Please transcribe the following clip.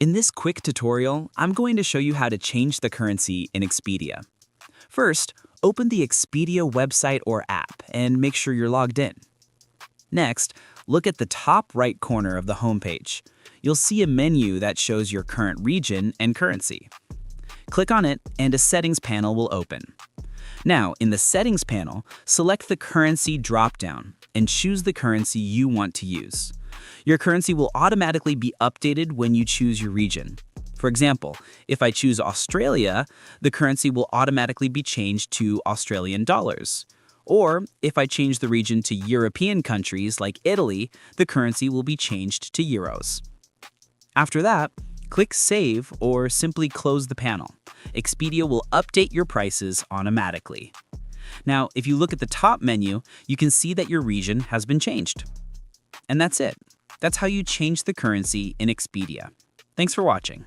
In this quick tutorial, I'm going to show you how to change the currency in Expedia. First, open the Expedia website or app and make sure you're logged in. Next, look at the top right corner of the homepage. You'll see a menu that shows your current region and currency. Click on it and a settings panel will open. Now, in the settings panel, select the currency drop-down and choose the currency you want to use. Your currency will automatically be updated when you choose your region. For example, if I choose Australia, the currency will automatically be changed to Australian dollars. Or if I change the region to European countries like Italy, the currency will be changed to euros. After that, click Save or simply close the panel. Expedia will update your prices automatically. Now, if you look at the top menu, you can see that your region has been changed. And that's it. That's how you change the currency in Expedia. Thanks for watching.